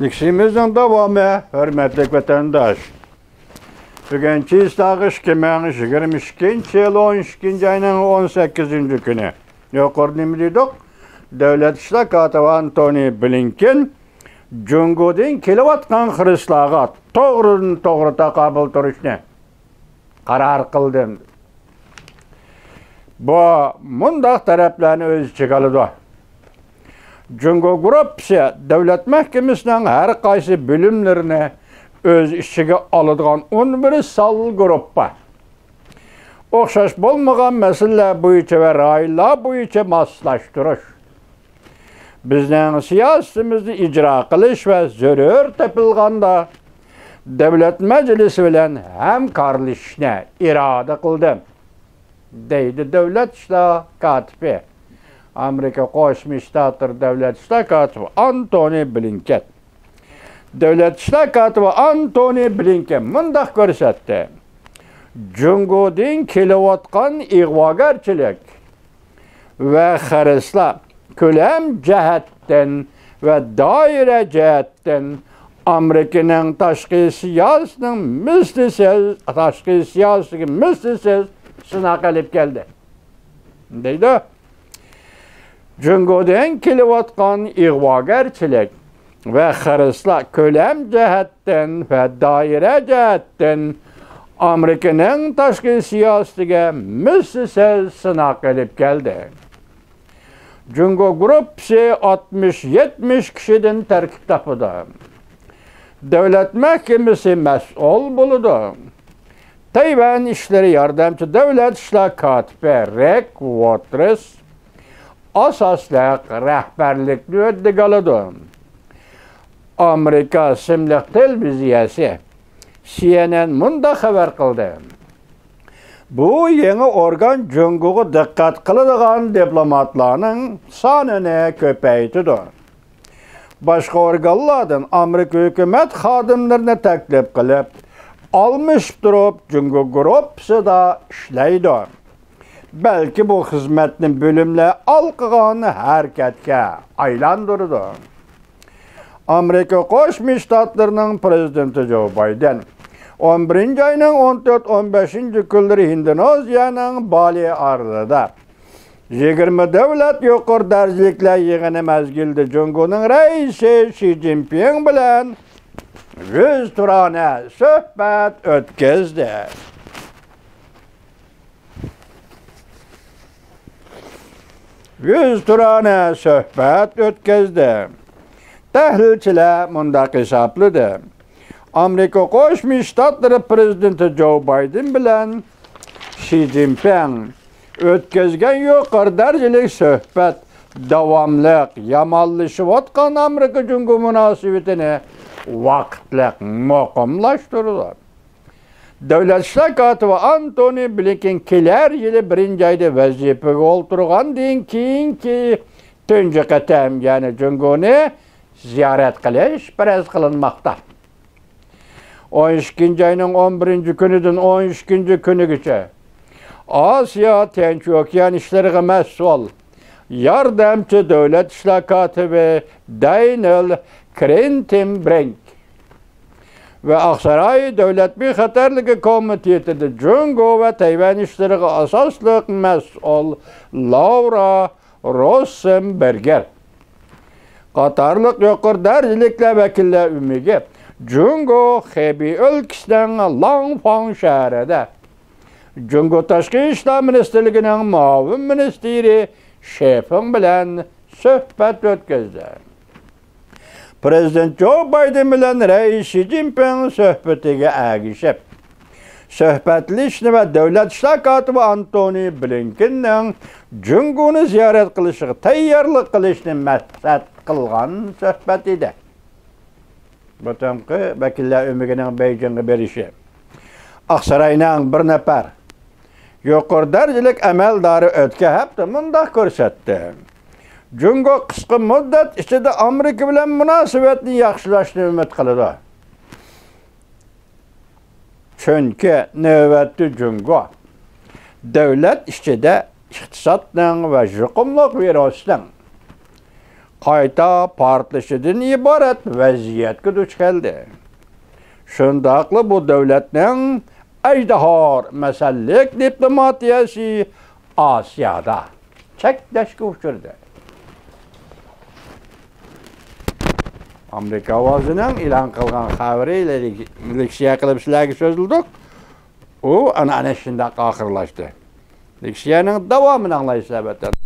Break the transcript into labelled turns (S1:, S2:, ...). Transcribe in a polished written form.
S1: Diksimizin davamı, hürmetli vatandaş. Bugünkü istağış 2022 yıl 12. ayının 18. günü. Yukarıda dedik, Devlet İşler Katibi Antony Blinken, Cungo'dan kilovatkan Hrislağa doğru takabıl turuşunu karar kıldı. Bu mundaq taraflarını öz çıkalıdı. Cungo Gruppsi Devlet Mahkemesi'nin her kaysi bölümlerini öz işçiге alıdığan universal gruppa. Oxşaş bolmagan mesele boyunca ve raylar boyunca maslaştırış. Bizden siyasimizni icra kılış ve zörür tepilganda Devlet Meclisi bilen hemkarlışına irade kıldı. Deydi Devlet İşler Katibi. Amerika Qo'shma Shtatlar Devlet İşler Katibi Antony Blinken. Devlet İşler Katibi Antony Blinken mundaq ko'rsatdi. Jungodan kelayotgan ig'vogarchilik ve xarajlar ko'lam jihatdan ve doira jihatdan Amerikaning tashqi siyosatining mislsiz sinaq qilib keldi. Deydi. Jungodan kelayotgan ig'vogarchilik ve xarajlar ko'lam jihatdan ve doira jihatdan Amerikaning tashqi siyosatiga mislsiz sinaq qilib keldi. Jungo Gruppsi 60-70 kişiden terkip tapıdı. Devlet Mahkemesi mas'ul buludu. Tayvan İşleri Yardımcı Devlet İşler Katibi Rick Waters asaslı rehberlikni ödügalıdı. Amerika Simlik Televiziyası CNN munda haber kıldı. Bu yeni organ Jungo'ga dikkat kılıdığan diplomatlarının sanını köpeytidir. Başka organlardan Amerika hükümet xadimlerini teklif kılıp, almış durup Jungo Gruppsi da işleydi. Belki bu hizmetin bölümle alqıgan hareketke aylandırdı. Amerika Qo'shma Shtatlarının prezidenti Joe Biden 11. ayının 14-15. kunları Indoneziyaning Bali aralida 20 devlet yuqori darajali yig'ini mezgildi Jungoning raisi Xi Jinping bilan yüz turane suhbat o'tkazdi. Tahlilchilar mundaq hisobladi. Amerika Qo'shma Shtatlar prezidenti Joe Biden bilan Xi Jinping o'tkazgan yuqori darajali suhbat davomli yomonlashayotgan Amerika Jungo munosabatini vaqtli muqimlashtirdi. Devlet İşler Katibi Antony Blinken kelar yili 1. ayda vazifaga o'tirgandan keyinki tunji qatam yani Jungoni ziyorat qilish faraz qilinmoqda. 12. ayının 11. günüden 13. günügacha Asya Tinch Okean işleriga mas'ul yardımcı Devlet İşler Katibi Daniel Kritenbrink ve Aksaray Devlet Bexatarligi Komitetida Jungo ve Tayvan işleriga asosliq mas'ul Laura Rosenberger qatorliq yuqori darajaliklar vakillar umiga Jungo Hebei өлkəsinin Langfang shahrida Jungo Tashqi ishlar ministerligining muavin ministri Shefing bilan suhbat o'tkazdi. Prezident Joe Biden bilan rais Xi Jinping suhbatiga agishib, suhbatlashishni va Devlet İşler Katibi Antony Blinkenning Jungoni ziyorat qilishiga tayyorlik qilishni maqsad qilgan suhbat edi. Batamqi vakillar umigining Beijingga berishi. Aqsarayning bir nafar yuqori darajalik amaldori o'tgan hafta mundaq ko'rsatdi. Jungo qisqa muddat ichida Amerika bilan munosabatni yaxshilashni umid qiladi. Chunki navbatda Jungo davlat ichida iqtisodning va yuqumliq merosning qayta partlaşıdan ibaret vaziyetga duch keldi. Şundaqlı bu devletning ajdahor masallik diplomatiyasi Asiyada çekleşke uçurdu. Amerika ovozinin e'lon qilgan xabari leksiya qilib sizlarga so'zildik. U ana shunday oxirlashdi. Leksiyaning davomini anglaysizlar.